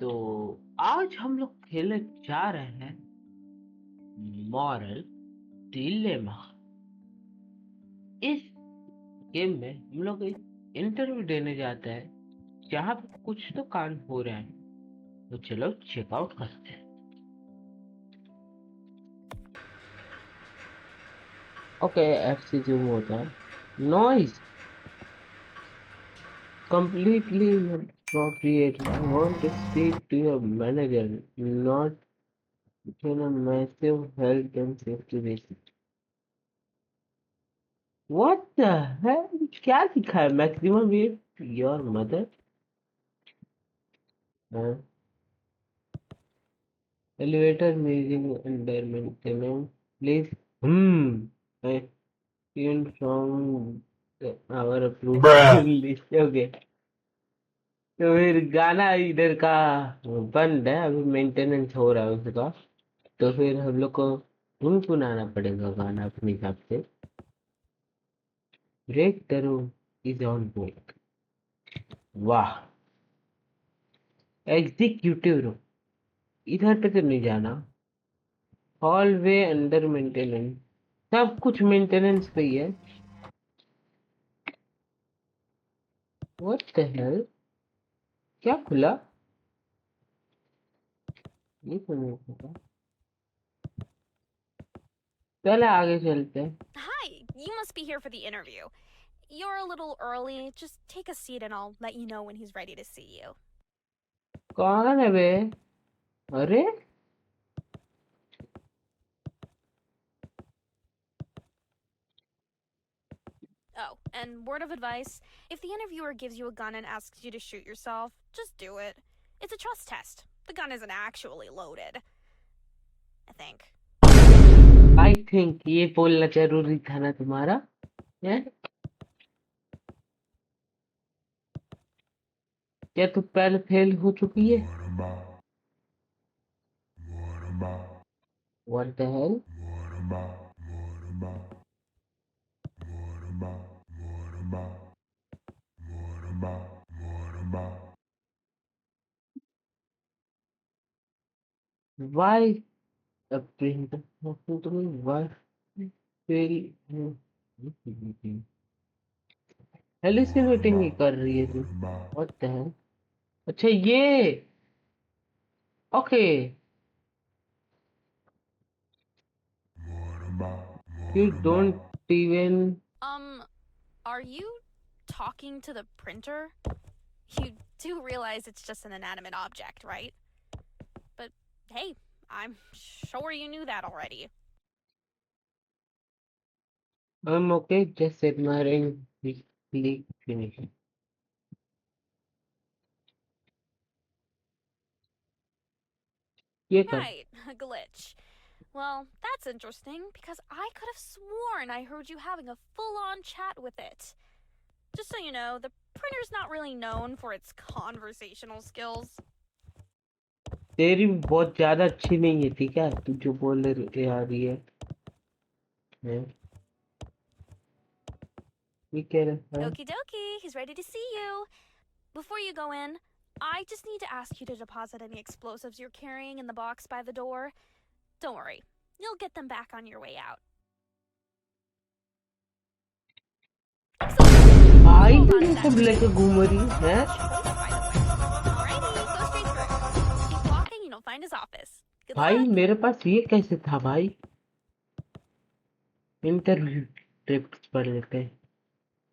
तो आज हम लोग खेलने जा रहे हैं मॉरल डिलेमा। इस गेम में हम लोग एक इंटरव्यू देने जाते हैं जहाँ पे कुछ तो कांड हो रहा है। तो चलो चेकआउट करते हैं। ओके, एफसी जो होता है noise completely inappropriate. I want to speak to your manager, not in a massive health and safety risk. What the hell? क्या लिखा है? Maximum with your mother? हाँ, elevator meeting under maintenance. Please. I even from our approval Bruh. list. Okay. तो फिर गाना इधर का बंद है, अभी मेंटेनेंस हो रहा है उसका। तो फिर हम लोग को गुनगुनाना पड़ेगा गाना अपने हिसाब से। Break the room is on board. वाह, एग्जीक्यूटिव रूम इधर पे तो नहीं जाना। हॉलवे अंडर मेंटेनेंस, सब कुछ मेंटेनेंस पे ही है। व्हाट द हेल, क्या खुला? ये तो नहीं खुला। चले आगे चलते हैं। Hi, you must be here for the interview. You're a little early. Just take a seat and I'll let you know when he's ready to see you. कौन है बे? अरे Oh, and word of advice, if the interviewer gives you a gun and asks you to shoot yourself, just do it. It's a trust test. The gun isn't actually loaded. I think. I think ये बोलना जरूरी था ना तुम्हारा है? क्या तू पहले फेल हो चुकी है? What the hell? Why a printer talking to me? Why fail? Hallucinating ही कर रही है तू। What the hell? अच्छा ये, okay. You don't even Are you talking to the printer? You do realize it's just an inanimate object, right? But hey, I'm sure you knew that already. I'm okay, just admiring the sleek finish. ये कर। Right, a glitch. Well, that's interesting because I could have sworn I heard you having a full on chat with it. Just so you know, the printer's not really known for its conversational skills. तेरी भी बहुत ज्यादा अच्छी नहीं है, ठीक है? तू जो बोल रही आ रही है, हैं? ये कह रहा है। Okie dokie, he's ready to see you. Before you go in, I just need to ask you to deposit any explosives you're carrying in the box by the door. Don't worry, you'll get them back on your way out. भाई तू ये सब लेके घूम रही है? Keep walking, you'll find his office. Good भाई luck. मेरे पास ये कैसे था भाई? इंटरव्यू टिप्स पढ़ लेते हैं।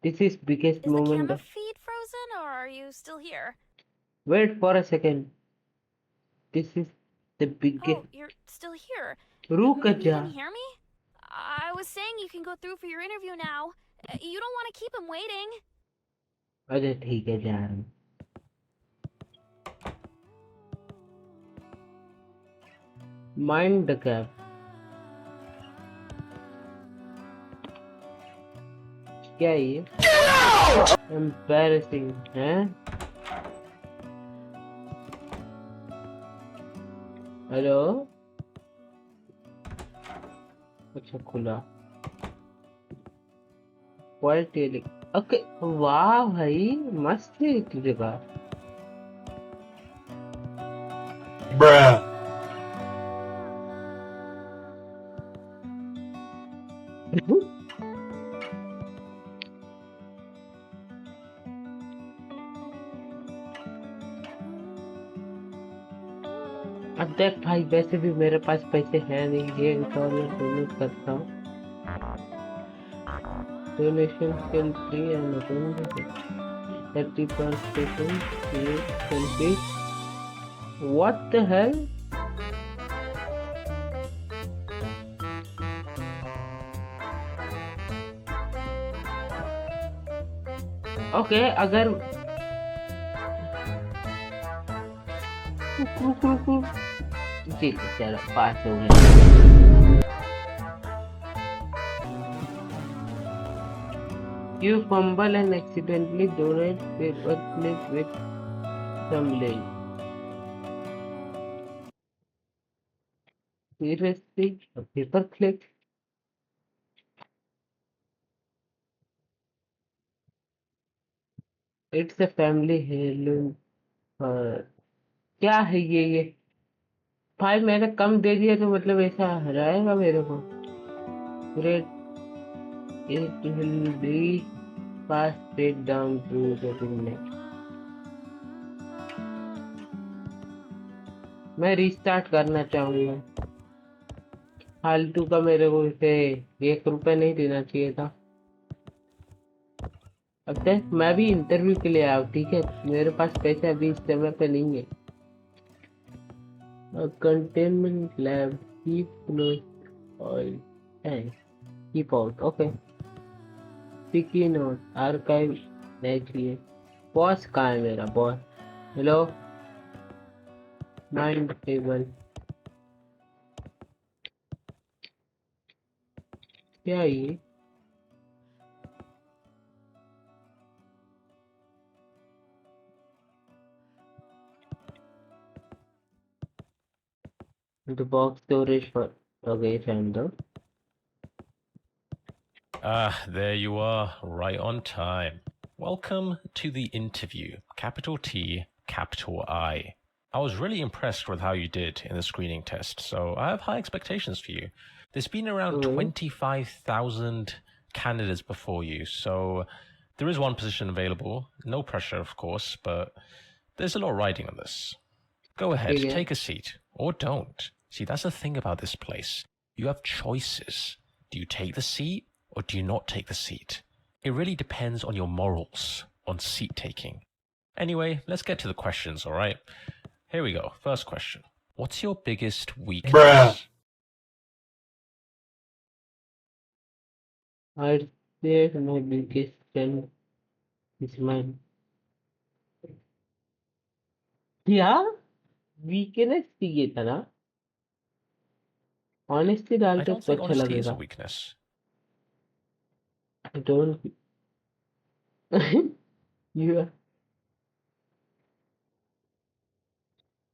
This is biggest Is the moment camera of... feed frozen or are you still here? Wait for a second. This is the biggest... Oh, you're still here. रुक Maybe you जा। can hear me? I was saying you can go through for your interview now. You don't want to keep him waiting. अच्छा ठीक है, जा रहा हूँ। Mind the gap. क्या है ये? Embarrassing है? हेलो? अच्छा खुला। Quality okay. वाह भाई, मस्त है तुझे का। Bruh. अब देख भाई, वैसे भी मेरे पास पैसे हैं नहीं, $1 डोनेट करता हूँ। Donation can free and 30% complete. What the hell? Okay अगर जी चलो पास हो गया। You fumble and accidentally donate paper clip with some link. Seriously, a paper clip? It's a family heirloom. क्या है ये भाई, मैंने कम दे दिया तो मतलब ऐसा हराएगा मेरे को? Great, it will be passed straight down to the next. मैं रिस्टार्ट करना चाहूंगा। फालतू का मेरे को इसे ₹1 नहीं देना चाहिए था। अब तक मैं भी इंटरव्यू के लिए आया हूँ, ठीक है? मेरे पास पैसे अभी इस समय पे नहीं है। Containment lab, keep close oil and keep out, okay. Sticky note, archive नहीं चाहिए। बॉस कहाँ है मेरा बॉस? हेलो, माइंड टेबल क्या है ये? The box storage for okay, random. There you are, right on time. Welcome to the interview, capital T, capital I. I was really impressed with how you did in the screening test, so I have high expectations for you. There's been around 25,000 candidates before you, so there is one position available. No pressure, of course, but there's a lot riding on this. Go ahead, take a seat, or don't. See, that's the thing about this place. You have choices. Do you take the seat, or do you not take the seat? It really depends on your morals, on seat taking. Anyway, let's get to the questions, all right? Here we go. First question. What's your biggest weakness? Bruh. I'd say my biggest strength is mine. क्या weakness चाहिए था ना? Honestly I डालते don't तो think अच्छा honesty is a लगेगा। weakness. I don't. You are.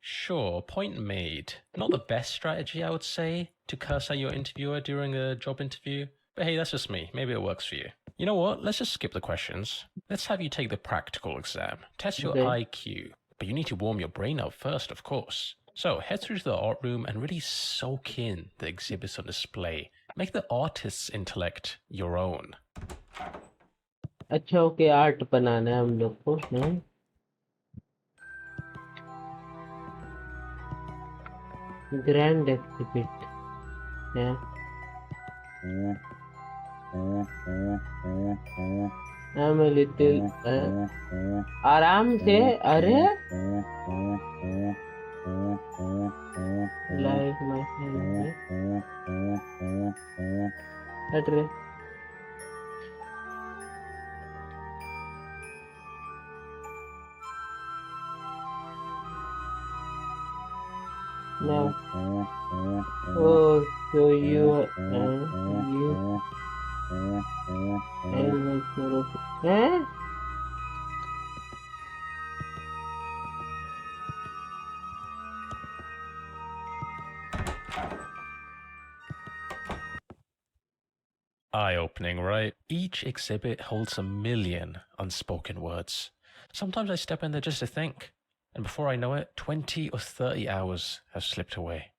Sure, point made. Not the best strategy, I would say, to curse at your interviewer during a job interview. But hey, that's just me. Maybe it works for you. You know what? Let's just skip the questions. Let's have you take the practical exam. Test your Okay. IQ. But you need to warm your brain up first, of course. So head through to the art room and really soak in the exhibits on display. Make the artist's intellect your own. अच्छा okay, art बनाना है हम लोग को हैं? Grand exhibit है। I'm a little आराम से। अरे लाइक माय हट रे। No. Oh, so you हैं? Eye-opening, right? Each exhibit holds a million unspoken words. Sometimes I step in there just to think, And before I know it, 20 or 30 hours have slipped away.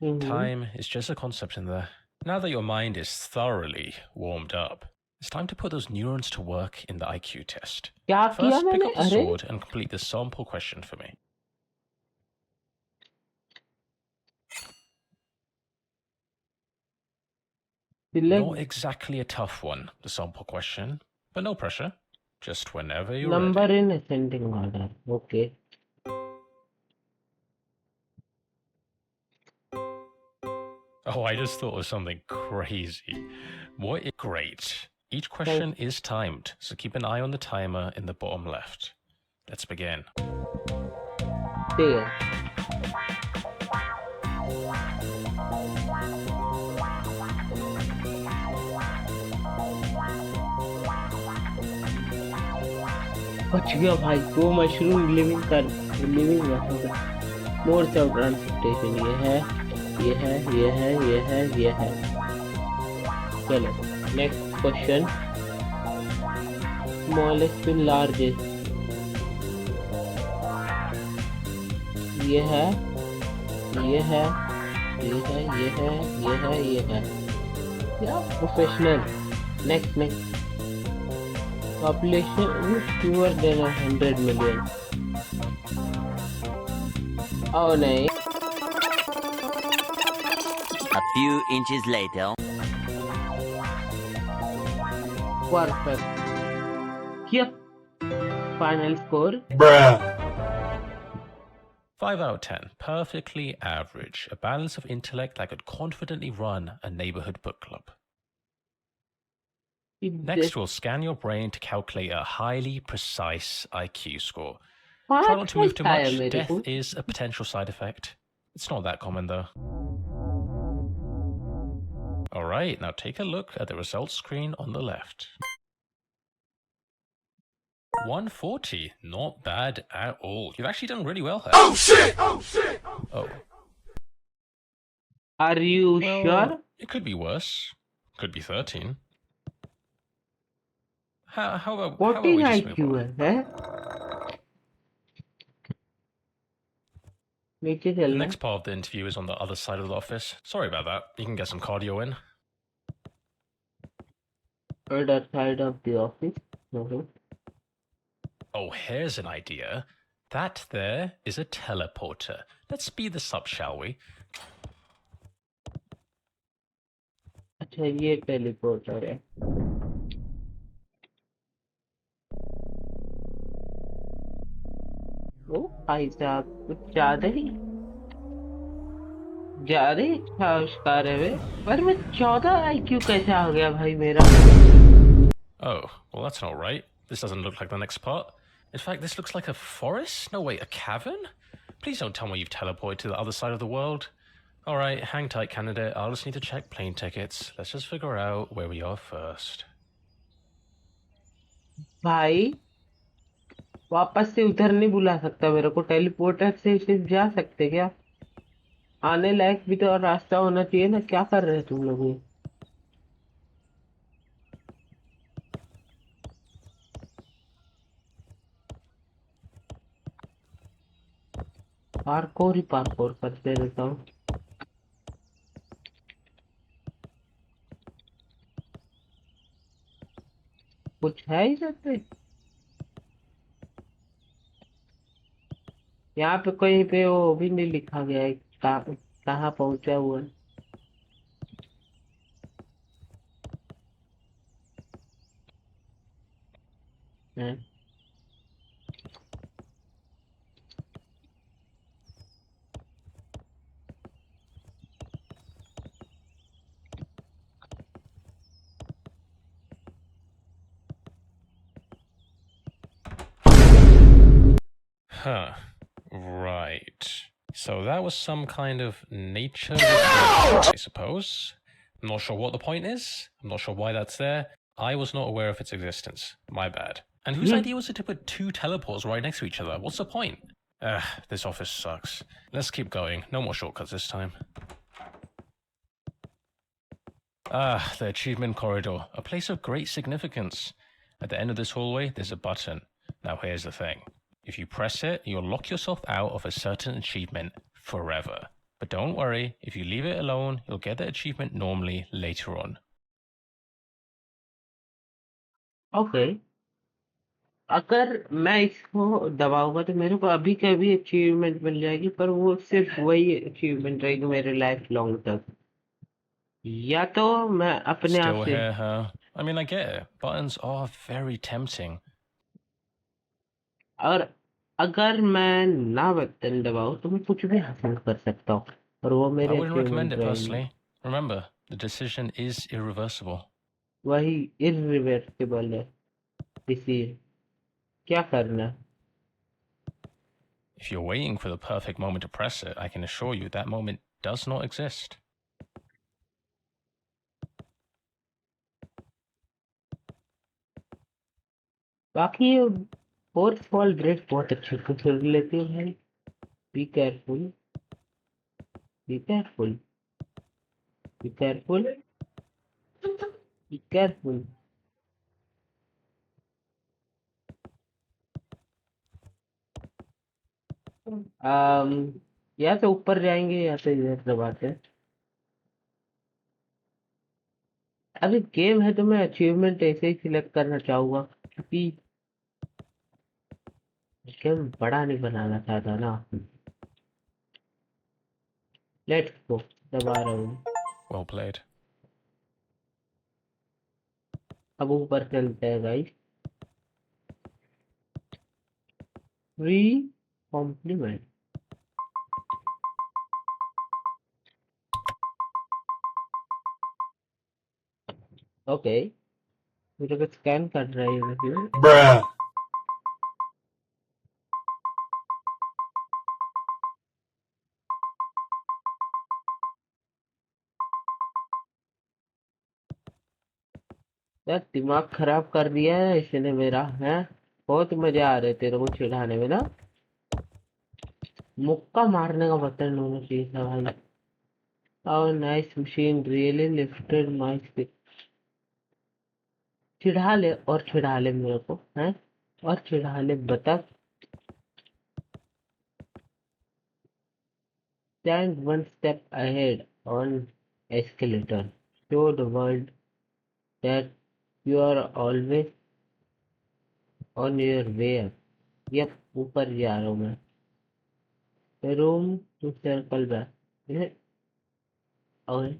Mm-hmm. Time is just a concept in there. Now that your mind is thoroughly warmed up, it's time to put those neurons to work in the IQ test. क्या किया First, pick मैंने? up the अरे sword and complete the sample question for me. Not exactly a tough one, the sample question, but no pressure. Just whenever you're number ready. in ascending order. Okay. Oh, I just thought of something crazy. Great. Each question is timed, so keep an eye on the timer in the bottom left. Let's begin. ठीक है. बच गया भाई. वो mushroom living modes of transportation. ये है. चलो next question. Smallest to largest. ये है. या professional. Next. Population fewer than 100 million. Oh नहीं. A few inches later. Perfect. Yep. Final score. 5 out of 10. Perfectly average. A balance of intellect that could confidently run a neighborhood book club. Next, we'll scan your brain to calculate a highly precise IQ score. Try not to move too much. Death is a potential side effect. It's not that common, though. Alright, now take a look at the results screen on the left. 140. Not bad at all. You've actually done really well here. Oh, shit! Oh. Are you sure? It could be worse. Could be 13. How about what we is just IQ move on? है? नीचे The चलना. next part of the interview is on the other side of the office. Sorry about that. You can get some cardio in. Other side of the office. Oh, here's an idea. That there is a teleporter. Let's speed this up, shall we? अच्छा ये teleporter है. ओ भाई साहब कुछ ज्यादा ही आविष्कार है वे. पर मैं 14 IQ कैसे आ गया भाई मेरा? Oh, well that's not right. This doesn't look like the next part. In fact, this looks like a forest? No, wait, a cavern? Please don't tell me you've teleported to the other side of the world. Alright, hang tight, candidate. I'll just need to check plane tickets. Let's just figure out where we are first. भाई वापस से उधर नहीं बुला सकता मेरे को. Teleporter से सिर्फ जा सकते क्या? आने लायक भी तो रास्ता होना चाहिए ना. क्या कर रहे हो तुम लोग? पार्कोर करते रहता हूँ. कुछ है इधर पे? यहाँ पे कहीं पे वो भी नहीं लिखा गया है कहाँ पहुंचा हुआ है. Huh. Right. So that was some kind of nature reserve, I suppose. I'm not sure what the point is. I'm not sure why that's there. I was not aware of its existence. My bad. And whose idea was it to put two teleports right next to each other? What's the point? This office sucks. Let's keep going. No more shortcuts this time. The achievement corridor. A place of great significance. At the end of this hallway, there's a button. Now here's the thing. If you press it, you'll lock yourself out of a certain achievement forever. But don't worry, if you leave it alone, you'll get the achievement normally later on. Okay. अगर मैं इसको दबाऊंगा तो मेरे को अभी का भी achievement मिल जाएगी, पर वो सिर्फ वही अचीवमेंट रहेगी मेरे लाइफ लॉन्ग तक, या तो मैं अपने आप Still से here, huh? I mean, I get it. Buttons are very tempting. और अगर मैं ना बटन दबाऊं तो मैं कुछ भी हासिल कर सकता हूँ और वो I मेरे wouldn't recommend अचीवमेंट it रहेंगे। personally. Remember, the decision is irreversible. वही इरिवर्सिबल है, डिसीजन क्या करना। If you're waiting for the perfect moment to press it, I can assure you that moment does not exist. बाकी fourth fall break बहुत अच्छे से खेल लेती है भाई। Be careful, be careful, be careful, be careful. या तो ऊपर जाएंगे या तो इधर दबाते हैं। अभी गेम है तो मैं अचीवमेंट ऐसे ही सिलेक्ट करना चाहूंगा, क्योंकि गेम बड़ा नहीं बनाना चाहता ना। लेट्स गो, दबा रहा हूँ। Well played. अब ऊपर चलते हैं गाइस। Free complement. ओके, मुझे कुछ स्कैन कर रहा है। Bruh. यार दिमाग खराब कर दिया है इसने मेरा, है। बहुत मजे आ रहे तेरे को चिढ़ाने में ना। मुक्का मारने का बटन होना चाहिए था भाई। और nice machine really lifted my spirit. चिढ़ा ले और चिढ़ा ले मेरे को, है, और चिढ़ा ले बतख। Stand one step ahead on escalator. Show the world that you are always on your way up. Yup, ऊपर जा रहा हूँ मैं। The room to circle back. और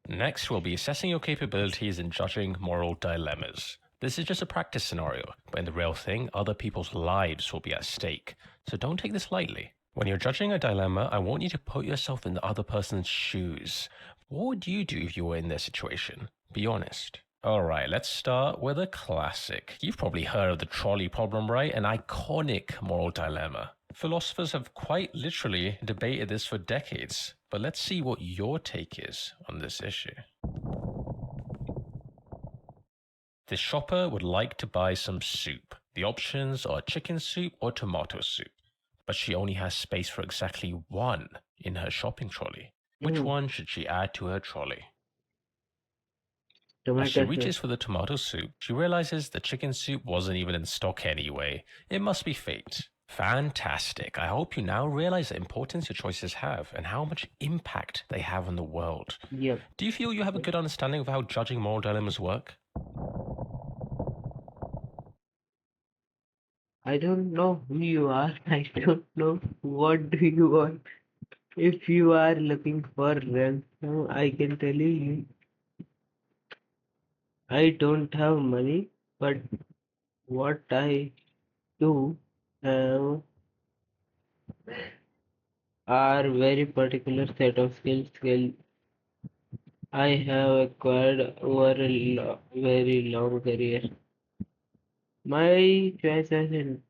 Next, we'll be assessing your capabilities in judging moral dilemmas. This is just a practice scenario, but in the real thing, other people's lives will be at stake. So don't take this lightly. When you're judging a dilemma, I want you to put yourself in the other person's shoes. What would you do if you were in their situation? Be honest. Alright, let's start with a classic. You've probably heard of the trolley problem, right? An iconic moral dilemma. Philosophers have quite literally debated this for decades. But let's see what your take is on this issue. The shopper would like to buy some soup. The options are chicken soup or tomato soup. But she only has space for exactly one in her shopping trolley. Which one should she add to her trolley? As she reaches for the tomato soup, she realizes the chicken soup wasn't even in stock anyway. It must be fate. Fantastic. I hope you now realize the importance your choices have and how much impact they have on the world. Yep. Do you feel you have a good understanding of how judging moral dilemmas work? I don't know who you are. I don't know what do you want. If you are looking for ransom, I can tell you, I don't have money, but what I do have are very particular set of skills I have acquired over a very long career. My choices in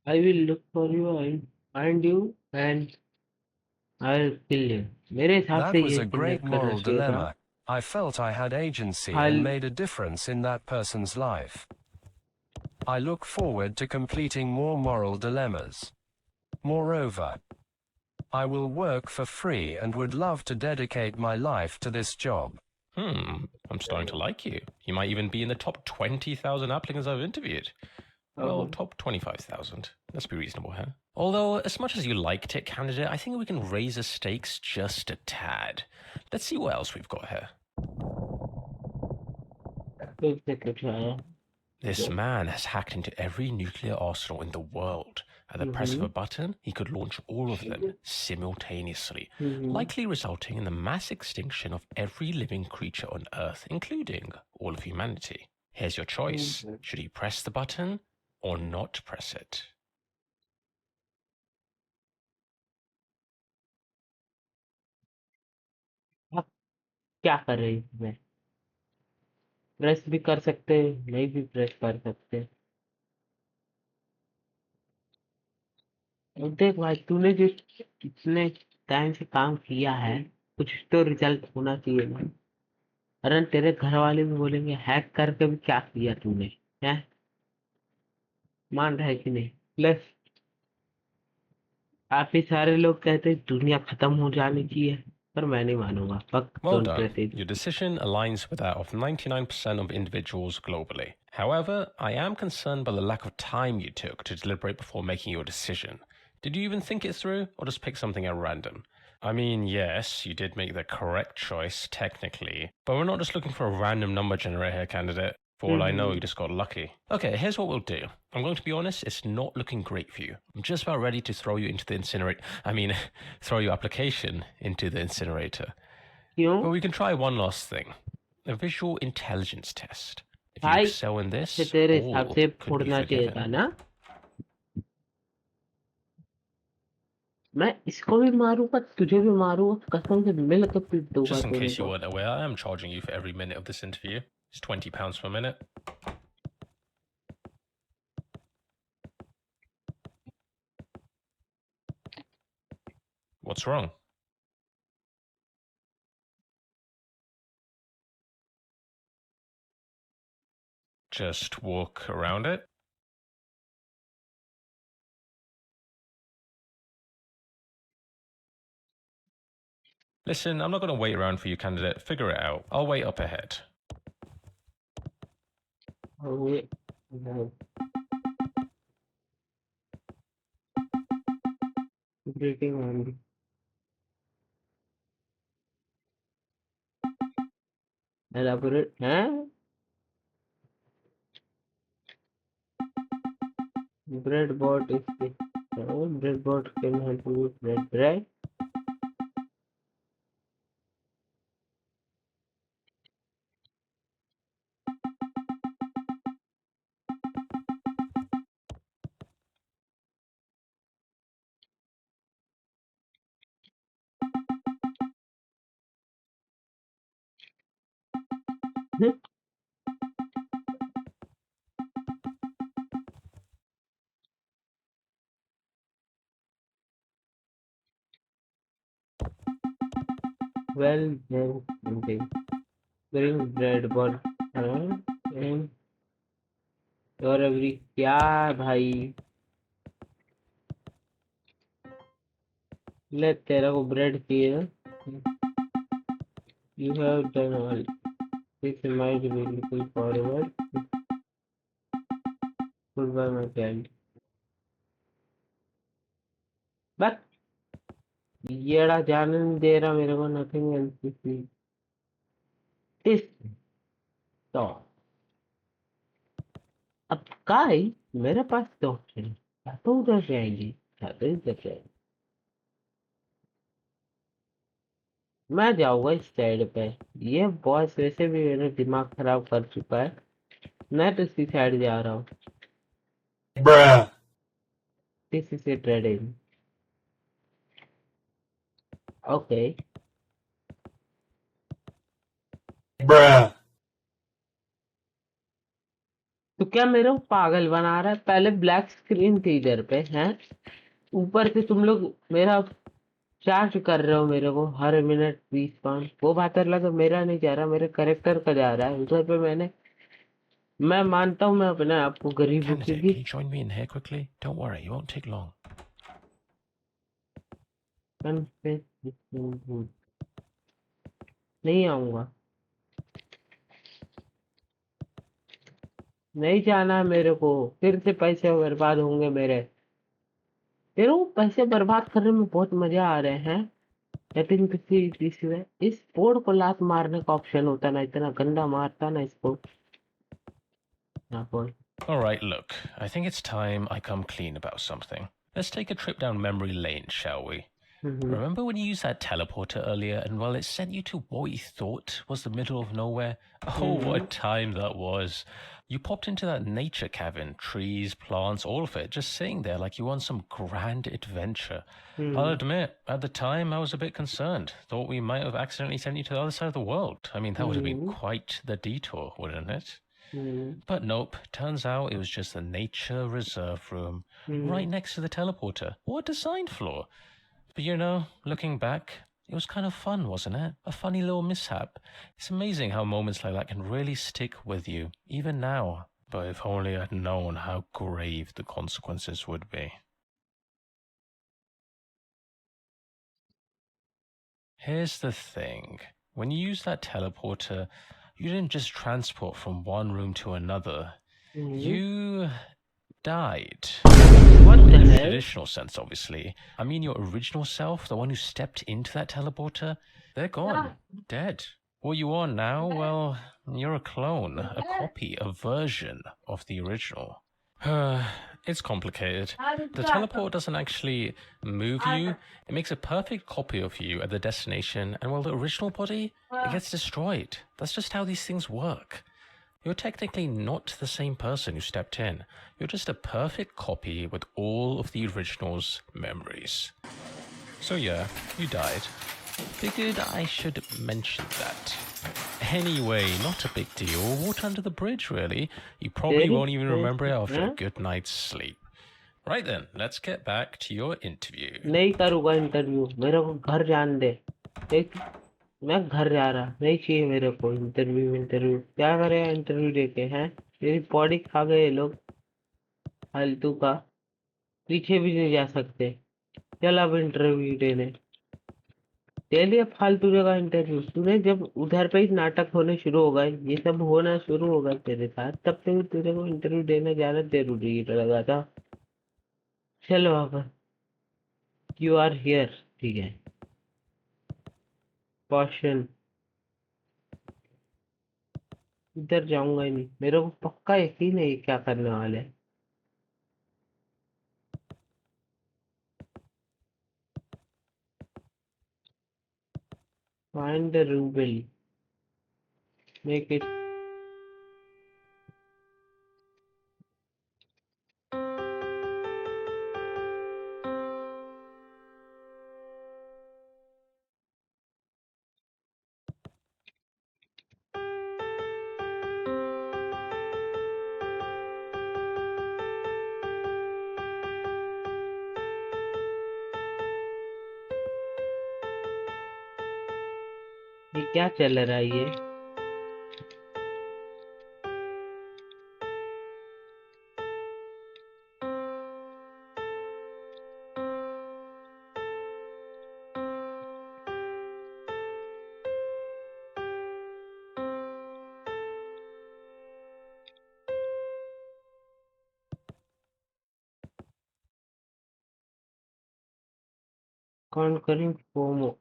I will look for you, I'll find you, and I'll kill you. मेरे हिसाब That से was ये a kidnap great करना moral चाहिए था। dilemma. I felt I had agency I'll- and made a difference in that person's life. I look forward to completing more moral dilemmas. Moreover, I will work for free and would love to dedicate my life to this job. I'm starting to like you. You might even be in the top 20,000 applicants I've interviewed. Well, top 25,000. Let's be reasonable, huh? Although, as much as you liked it, candidate, I think we can raise the stakes just a tad. Let's see what else we've got here. This man has hacked into every nuclear arsenal in the world. At the press of a button, he could launch all of them simultaneously, likely resulting in the mass extinction of every living creature on Earth, including all of humanity. Here's your choice. Should he press the button or not press it? आप क्या कर रहे हैं इसमें? Press भी कर सकते हैं, नहीं भी प्रेस कर सकते। अब देख भाई, तूने जो इतने टाइम से काम किया है, कुछ तो रिजल्ट होना चाहिए ना। अरे तेरे घर वाले भी बोलेंगे हैक करके भी क्या किया तूने, है? मान रहा है कि नहीं? प्लस काफी सारे लोग कहते हैं दुनिया खत्म हो जानी चाहिए, पर मैं नहीं मानूंगा। Well done. Your decision aligns with that of 99% of individuals globally. However, I am concerned by the lack of time you took to deliberate before making your decision. Did you even think it through, or just pick something at random? I mean, yes, you did make the correct choice, technically, but we're not just looking for a random number generator candidate. For all I know, you just got lucky. Okay, here's what we'll do. I'm going to be honest, it's not looking great for you. I'm just about ready to throw you into the incinerator. Throw your application into the incinerator. But we can try one last thing. A visual intelligence test. If you excel in this, तेरे all हिसाब से could be फोड़ना चाहिए था forgiven. ना? मैं इसको भी मारूंगा, तुझे भी मारूंगा, कसम से मिल के पीट दूंगा Just in case you तुमको। weren't aware, I am charging you for every minute of this interview. It's £20 per minute. What's wrong? Just walk around it? Listen, I'm not going to wait around for you, candidate. Figure it out. I'll wait up ahead. Greeting only. Elaborate, huh? Breadboard is the breadboard can help you with bread, right? Well, then something. Bring breadboard, huh? And your every क्या भाई? ले तेरा को bread चाहिए ना? You have done all. This might be looking forward. Goodbye, my friend. But येड़ा जाने नहीं दे रहा मेरे को, nothing else to see. This तो अब काय मेरे पास तो ऑप्शन है, या तो उधर जाएंगी या तो इधर जाएंगी। मैं जाऊंगा इस साइड पे। ये बॉस वैसे भी मेरा दिमाग खराब कर चुका है, मैं तो इसी साइड जा रहा हूँ। This is it reading. Okay तो क्या मेरे को पागल बना रहा है? पहले ब्लैक स्क्रीन थी इधर पे, हैं? ऊपर से तुम लोग मेरा चार्ज कर रहे हो मेरे को हर मिनट 20 पाउंड। वो बात अलग है, मेरा नहीं जा रहा, मेरे करेक्टर का जा रहा है उधर पे। मैं मानता हूँ मैं अपने आप को गरीब हूँ, Candidate, क्योंकि can you join me in here quickly? Don't worry, it won't take long. नहीं आऊंगा। नहीं जाना है मेरे को, फिर से पैसे बर्बाद होंगे मेरे। तेरे को पैसे बर्बाद करने में बहुत मजा आ रहे हैं। लेकिन किसी इसमें इस बोर्ड को लात मारने का ऑप्शन होता ना, इतना गंदा मारता ना इसको ना बोल। Alright, look, I think it's time I come clean about something. Let's take a trip down memory lane, shall we? Remember when you used that teleporter earlier and, well, it sent you to what you thought was the middle of nowhere? Oh, what a time that was. You popped into that nature cavern, trees, plants, all of it, just sitting there like you were on some grand adventure. I'll admit, at the time I was a bit concerned. Thought we might have accidentally sent you to the other side of the world. I mean, that would have been quite the detour, wouldn't it? But nope, turns out it was just the nature reserve room, right next to the teleporter. What a design flaw. But you know, looking back, it was kind of fun, wasn't it? A funny little mishap. It's amazing how moments like that can really stick with you, even now. But if only I'd known how grave the consequences would be. Here's the thing. When you use that teleporter, you didn't just transport from one room to another. You died. What Not the in the hell? traditional sense, obviously. I mean, your original self, the one who stepped into that teleporter, they're gone. Dead. What you are now, well, you're a clone, a copy, a version of the original. It's complicated. The teleport doesn't actually move you. It makes a perfect copy of you at the destination, and while the original body, it gets destroyed. That's just how these things work. You're technically not the same person who stepped in. You're just a perfect copy with all of the original's memories. So yeah, you died. Figured I should mention that. Anyway, not a big deal. Water under the bridge, really. You probably won't even remember it after a good night's sleep. Right then, let's get back to your interview. नहीं करूँगा interview, मेरे को घर जान दे। एक मैं घर जा रहा, नहीं चाहिए मेरे को इंटरव्यू। क्या करेगा इंटरव्यू देके हैं? मेरी बॉडी खा गए ये लोग फालतू का। पीछे भी नहीं जा सकते। चल अब इंटरव्यू देने। दे लिया फालतू जगह इंटरव्यू। तूने जब उधर पे ही नाटक होने शुरू हो गए, ये सब होना शुरू हो गया तेरे साथ, तब से भी तेरे को इंटरव्यू देना ज्यादा जरूरी लगा था। चलो अब यू आर हियर, ठीक है। क्वेश्चन, इधर जाऊंगा ही नहीं, मेरे को पक्का यकीन है ये क्या करने वाले हैं। Find the rouble, make it. ये क्या चल रहा है ये? Conquering FOMO.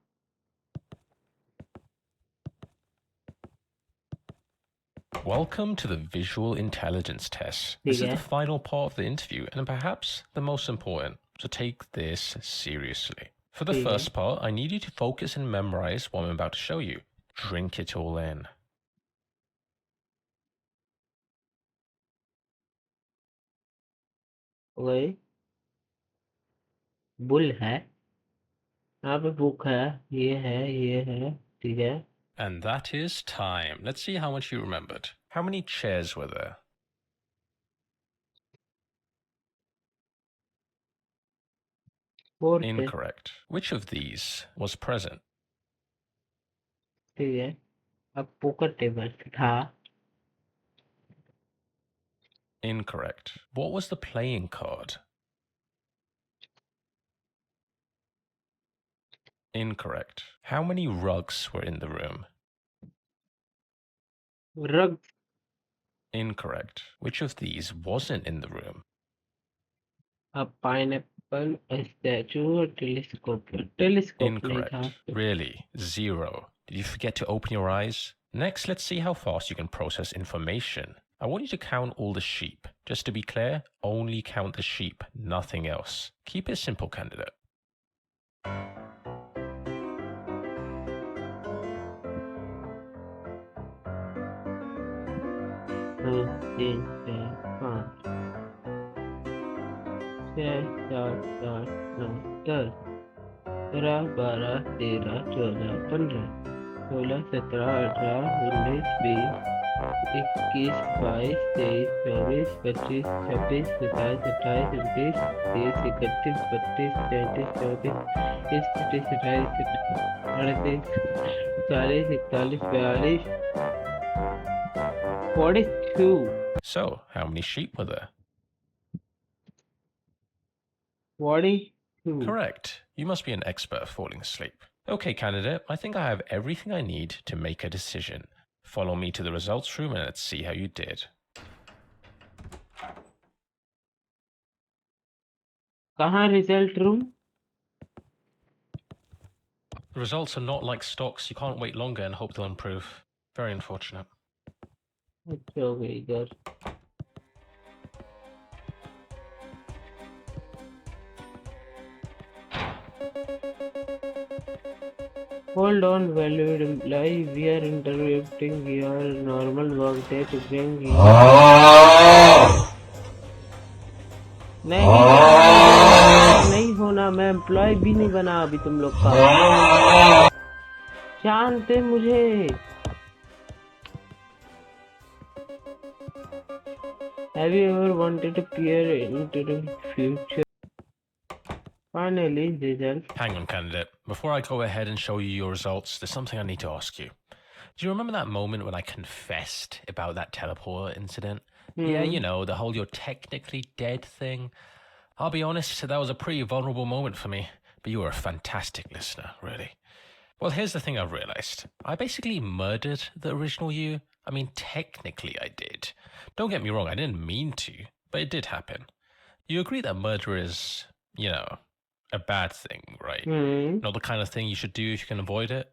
Welcome to the visual intelligence test. This is the final part of the interview and perhaps the most important, so take this seriously. For the first part, I need you to focus and memorize what I'm about to show you. Drink it all in. Okay. Bull है, यहाँ पे book है, ये है, ठीक है। And that is time. Let's see how much you remembered. How many chairs were there? 4 थे, Incorrect. Which of these was present? ठीक है। अब पोकर टेबल था। Incorrect. What was the playing card? Incorrect. How many rugs were in the room? रग Incorrect. Which of these wasn't in the room? A pineapple, a statue, a telescope. Telescope नहीं था. Incorrect. Really? 0. Did you forget to open your eyes? Next, let's see how fast you can process information. I want you to count all the sheep. Just to be clear, only count the sheep, nothing else. Keep it simple, candidate. दो, तीन, चार, पाँच, छः, सात, आठ, नौ, 10, 11, 12, 13, 14, 15, 16, 17, 18, 19, 20, 21, 22, 23, 24, 25, 26, 27, 28, 29, 30, 31, 32, 33, 34, 35, 36, 37, 38, 39, 40, 42. So, how many sheep were there? 42. Correct. You must be an expert at falling asleep. Okay, candidate, I think I have everything I need to make a decision. Follow me to the results room and let's see how you did. कहाँ result room? The results are not like stocks. You can't wait longer and hope they'll improve. Very unfortunate. अच्छा हो गई इधर. Hold on, valued employee. We are interrupting your normal work day to bring you. नहीं होना. मैं employ भी नहीं बना अभी तुम लोग का. जानते मुझे. Have you ever wanted to peer into the future? Finally, result. Hang on, candidate. Before I go ahead and show you your results, there's something I need to ask you. Do you remember that moment when I confessed about that teleporter incident? Yeah, you know, the whole you're technically dead thing. I'll be honest, that was a pretty vulnerable moment for me, but you were a fantastic listener, really. Well, here's the thing I've realized. I basically murdered the original you. I mean, technically I did. Don't get me wrong, I didn't mean to, but it did happen. You agree that murder is, you know, a bad thing, right? Not the kind of thing you should do if you can avoid it?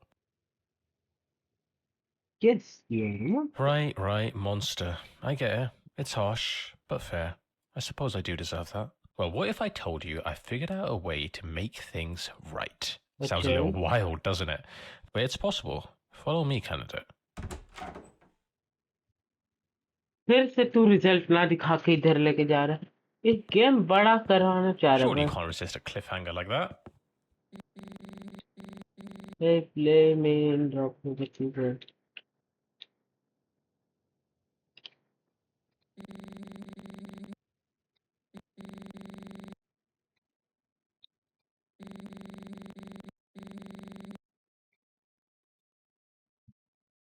Yes, yeah. Right, monster. I get it. It's harsh, but fair. I suppose I do deserve that. Well, what if I told you I figured out a way to make things right? Sounds a little wild, doesn't it? But it's possible. Follow me, candidate. फिर से तू result ना दिखा के इधर लेके जा रहा है. ये गेम बड़ा करवाना चाह रहा Surely है. you can't resist a cliffhanger like that. Hey, play me and drop me the keyboard.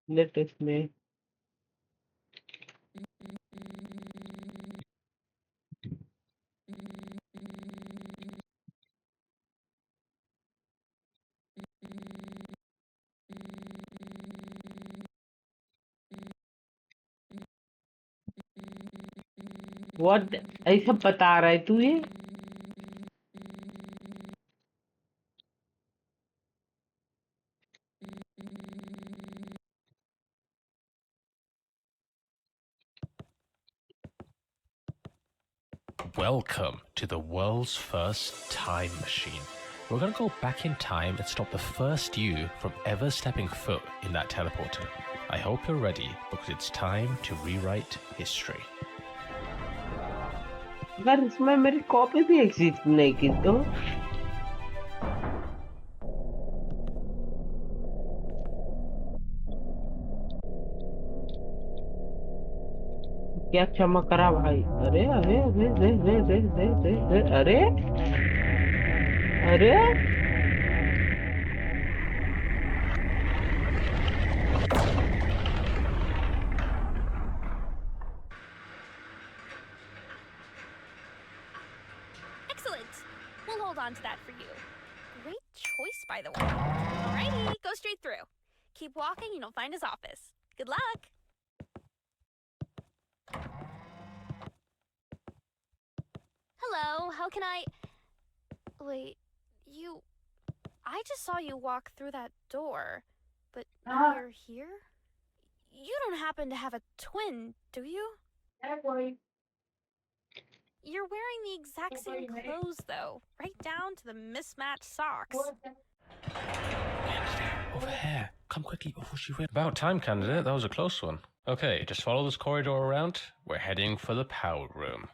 Let us make. What ऐसा बता रहा है तू ये? Welcome to the world's first time machine. We're going to go back in time and stop the first you from ever stepping foot in that teleporter. I hope you're ready because it's time to rewrite history. अगर इसमें मेरी copy भी exist नहीं की तो क्या चमक रहा भाई. अरे अरे अरे अरे अरे अरे अरे अरे Excellent. We'll hold on to that for you. Great choice, by the way. Alrighty, go straight through. Keep walking and you'll find his office. Good luck. hello. How can I... Wait, you... I just saw you walk through that door, but now you're here? You don't happen to have a twin, do you? You're wearing the exact same clothes, though. Right down to the mismatched socks. Over here. Come quickly before she wins. About time, candidate. That was a close one. Okay, just follow this corridor around. We're heading for the power room.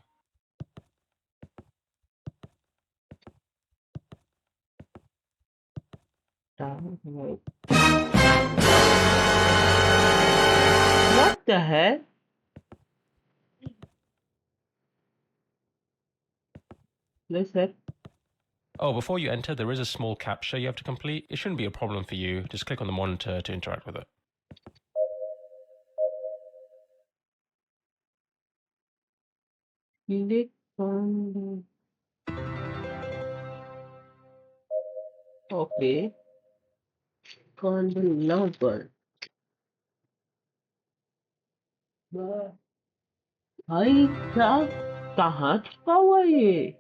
What the hell? Listen. Oh, before you enter, there is a small captcha you have to complete. It shouldn't be a problem for you. Just click on the monitor to interact with it. Click on the... Okay. On the number. भाई क्या कहाँ छुपा हुआ है ये?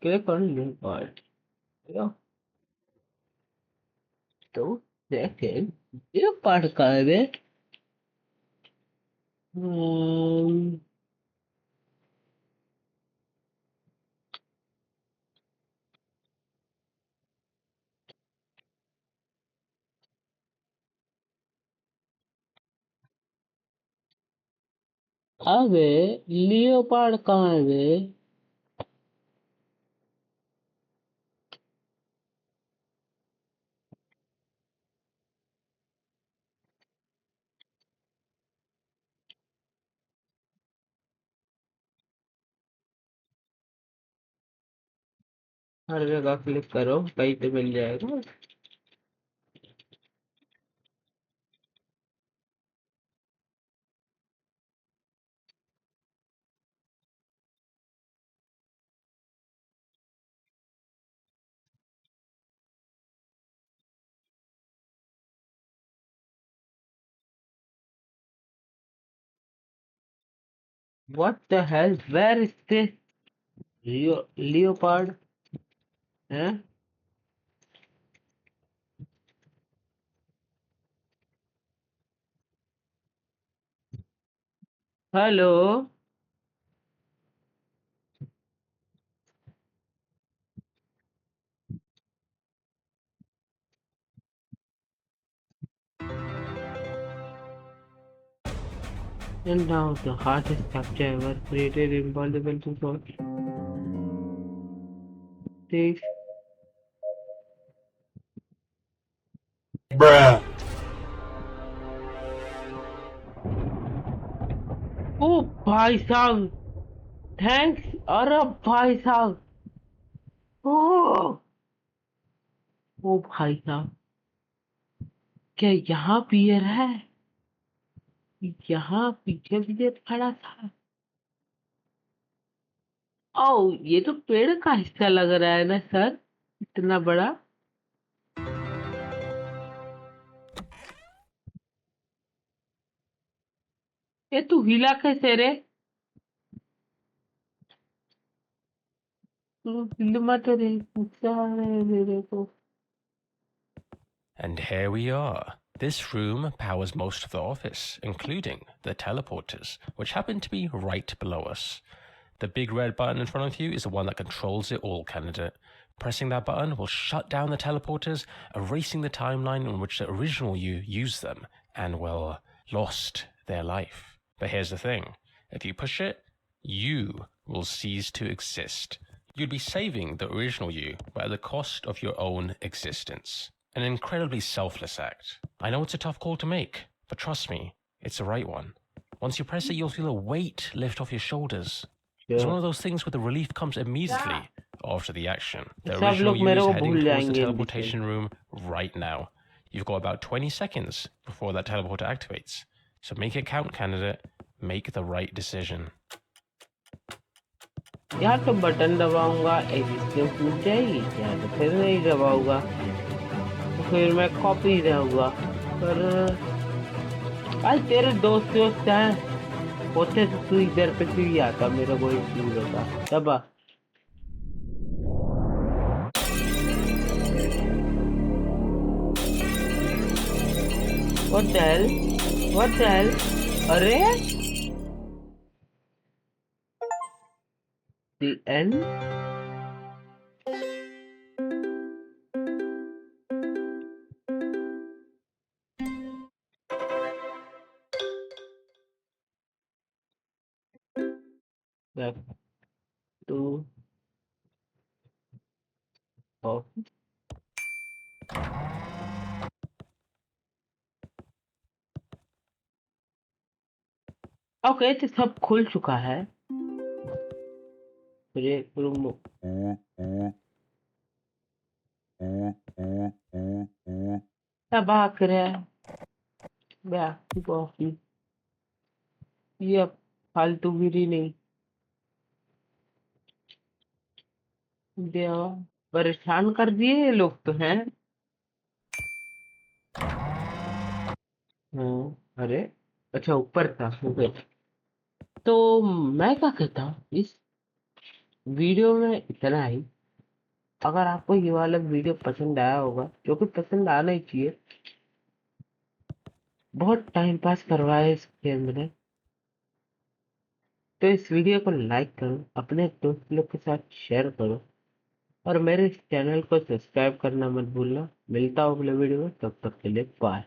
Click on link part. तो second ये part कहाँ है बे? अबे लियो पार्ट कहाँ है बे? हर जगह क्लिक करो कहीं पे मिल जाएगा. What the hell? Where is this leopard? Huh? Hello? And now the hardest captcha ever created impossible to solve. Six. Bruh. ओ भाई साहब, थैंक्स. अरे भाई साहब, ओ ओ भाई साहब, क्या यहाँ पियर है? यहाँ पीछे पियर खड़ा था. ओ ये तो पेड़ का हिस्सा लग रहा है ना सर, इतना बड़ा. ये तू हिला कैसे रे? तू हिल मत रे, गुस्सा आ रहा है मेरे को. And here we are. This room powers most of the office, including the teleporters, which happen to be right below us. The big red button in front of you is the one that controls it all, candidate. Pressing that button will shut down the teleporters, erasing the timeline in which the original you used them, and, well, lost their life. But here's the thing. If you push it, you will cease to exist. You'd be saving the original you, but at the cost of your own existence. An incredibly selfless act. I know it's a tough call to make, but trust me, it's the right one. Once you press it, you'll feel a weight lift off your shoulders. It's one of those things where the relief comes immediately after the action. The original you is heading towards the teleportation room right now. You've got about 20 seconds before that teleporter activates. So make it count, candidate. Make the right decision. या तो button दबाऊंगा existence मिल जाएगी, या तो फिर नहीं दबाऊंगा तो फिर मैं कॉपी रहूंगा. पर भाई तेरे दोस्त हैं, होते तो तू इधर पे क्यों ही आता, मेरा कोई सीन होता तब What the hell? What the hell? अरे the end? Back to off. Okay तो सब खुल चुका है। ब्रेक रूम अब आकर बैक टू कॉफी। ये अब फालतूगिरी नहीं दिया, परेशान कर दिए ये लोग तो हैं। हाँ अरे अच्छा ऊपर था ओके। तो मैं क्या कहता हूँ इस वीडियो में इतना ही। अगर आपको ये वाला वीडियो पसंद आया होगा, जो कि पसंद आना ही चाहिए, बहुत टाइम पास करवाया इस गेम ने, तो इस वीडियो को लाइक करो, अपने दोस्त लोग के साथ शेयर करो और मेरे इस चैनल को सब्सक्राइब करना मत भूलना। मिलता हूँ अगले वीडियो में, तब तक के लिए बाय।